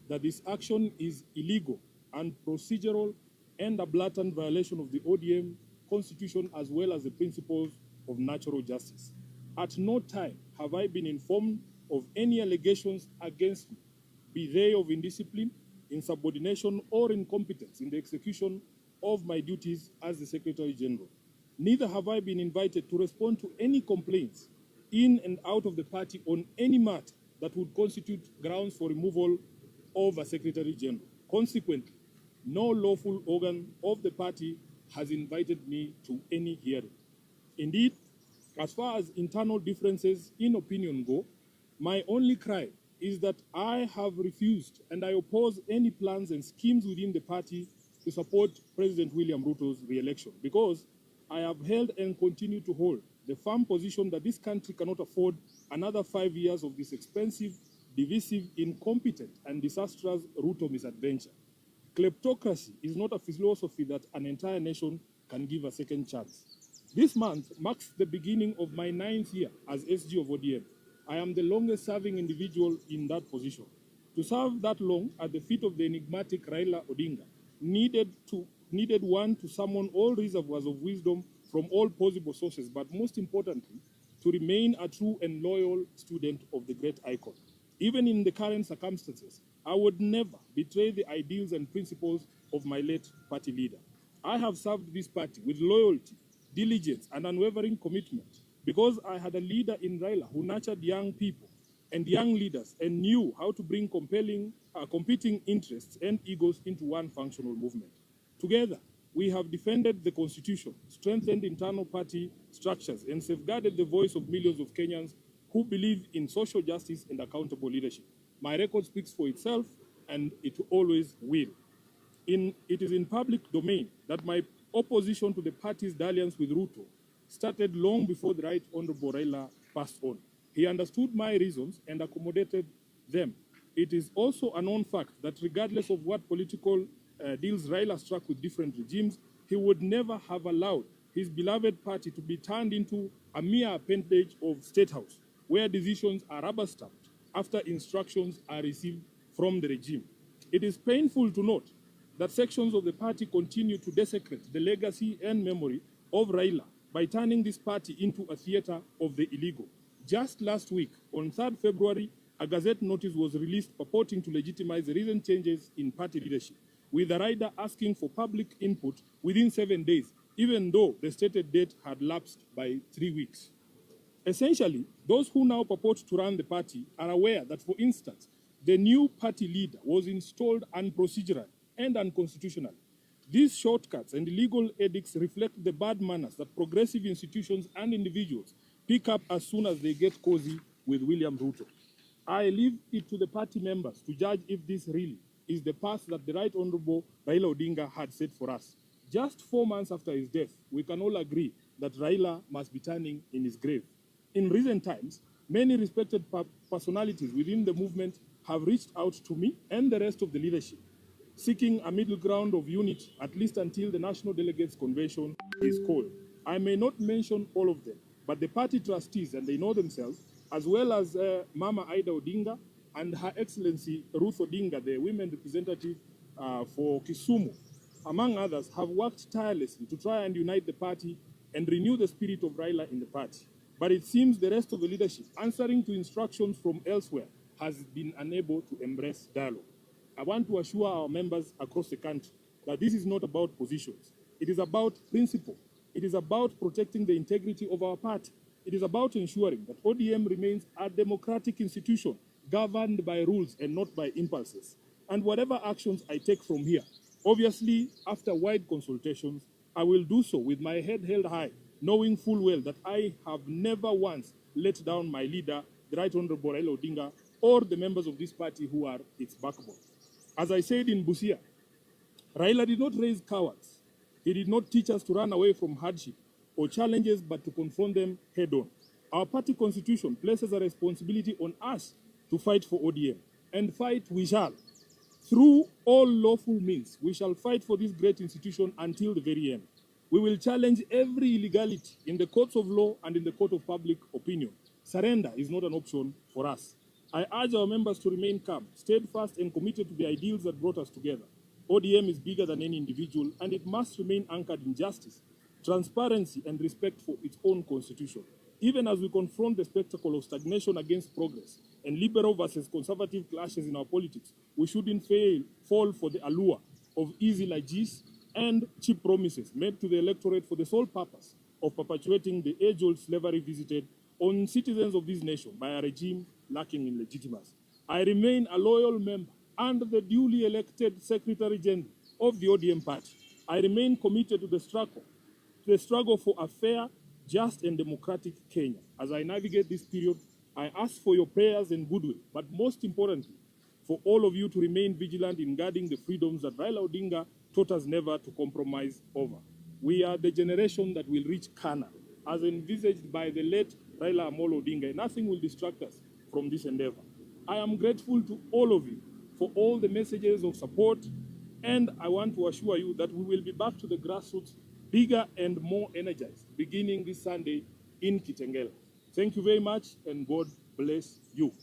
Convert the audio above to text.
that this action is illegal and procedural and a blatant violation of the ODM constitution as well as the principles of natural justice. At no time have I been informed of any allegations against me, be they of indiscipline, insubordination, or incompetence in the execution of my duties as the Secretary General. Neither have I been invited to respond to any complaints in and out of the party on any matter that would constitute grounds for removal of a Secretary General. Consequently, no lawful organ of the party has invited me to any hearing. Indeed, as far as internal differences in opinion go, my only cry is that I have refused and I oppose any plans and schemes within the party to support President William Ruto's re-election, because I have held and continue to hold the firm position that this country cannot afford another 5 years of this expensive, divisive, incompetent, and disastrous Ruto misadventure. Kleptocracy is not a philosophy that an entire nation can give a second chance. This month marks the beginning of my 9th year as SG of ODM. I am the longest serving individual in that position. To serve that long at the feet of the enigmatic Raila Odinga needed one to summon all reservoirs of wisdom from all possible sources, but most importantly, to remain a true and loyal student of the great icon. Even in the current circumstances, I would never betray the ideals and principles of my late party leader. I have served this party with loyalty, diligence, and unwavering commitment because I had a leader in Raila who nurtured young people and young leaders and knew how to bring competing interests and egos into one functional movement. Together, we have defended the Constitution, strengthened internal party structures, and safeguarded the voice of millions of Kenyans who believe in social justice and accountable leadership. My record speaks for itself, and it always will. It is in public domain that my opposition to the party's dalliance with Ruto started long before the Right Honorable Raila passed on. He understood my reasons and accommodated them. It is also a known fact that regardless of what political deals Raila struck with different regimes, he would never have allowed his beloved party to be turned into a mere appendage of State House, where decisions are rubber-stamped after instructions are received from the regime. It is painful to note that sections of the party continue to desecrate the legacy and memory of Raila by turning this party into a theater of the illegal. Just last week, on 3rd February, a Gazette notice was released purporting to legitimize the recent changes in party leadership, with the rider asking for public input within 7 days, even though the stated date had lapsed by 3 weeks. Essentially, those who now purport to run the party are aware that, for instance, the new party leader was installed unprocedural and unconstitutional. These shortcuts and illegal edicts reflect the bad manners that progressive institutions and individuals pick up as soon as they get cozy with William Ruto. I leave it to the party members to judge if this really is the path that the Right Honorable Raila Odinga had set for us. Just 4 months after his death, we can all agree that Raila must be turning in his grave. In recent times, many respected personalities within the movement have reached out to me and the rest of the leadership, seeking a middle ground of unity, at least until the National Delegates Convention is called. I may not mention all of them, but the party trustees, and they know themselves, as well as Mama Ida Odinga and Her Excellency Ruth Odinga, the women representative for Kisumu, among others, have worked tirelessly to try and unite the party and renew the spirit of Raila in the party. But it seems the rest of the leadership, answering to instructions from elsewhere, has been unable to embrace dialogue. I want to assure our members across the country that this is not about positions. It is about principle. It is about protecting the integrity of our party. It is about ensuring that ODM remains a democratic institution governed by rules and not by impulses. And whatever actions I take from here, obviously, after wide consultations, I will do so with my head held high, knowing full well that I have never once let down my leader, the Right Honorable Raila Odinga, or the members of this party who are its backbone. As I said in Busia, Raila did not raise cowards. He did not teach us to run away from hardship or challenges, but to confront them head-on. Our party constitution places a responsibility on us to fight for ODM, and fight we shall. Through all lawful means, we shall fight for this great institution until the very end. We will challenge every illegality in the courts of law and in the court of public opinion. Surrender is not an option for us. I urge our members to remain calm, steadfast, and committed to the ideals that brought us together. ODM is bigger than any individual, and it must remain anchored in justice, transparency, and respect for its own constitution. Even as we confront the spectacle of stagnation against progress and liberal versus conservative clashes in our politics, we shouldn't fall for the allure of easy largesse and cheap promises made to the electorate for the sole purpose of perpetuating the age-old slavery visited on citizens of this nation by a regime lacking in legitimacy. I remain a loyal member and the duly elected Secretary General of the ODM party. I remain committed to the struggle for a fair, just, and democratic Kenya. As I navigate this period, I ask for your prayers and goodwill, but most importantly, for all of you to remain vigilant in guarding the freedoms that Raila Odinga taught us never to compromise over. We are the generation that will reach Canaan, as envisaged by the late Raila Amolo Odinga. Nothing will distract us from this endeavor. I am grateful to all of you for all the messages of support, and I want to assure you that we will be back to the grassroots, bigger and more energized, beginning this Sunday in Kitengela. Thank you very much, and God bless you.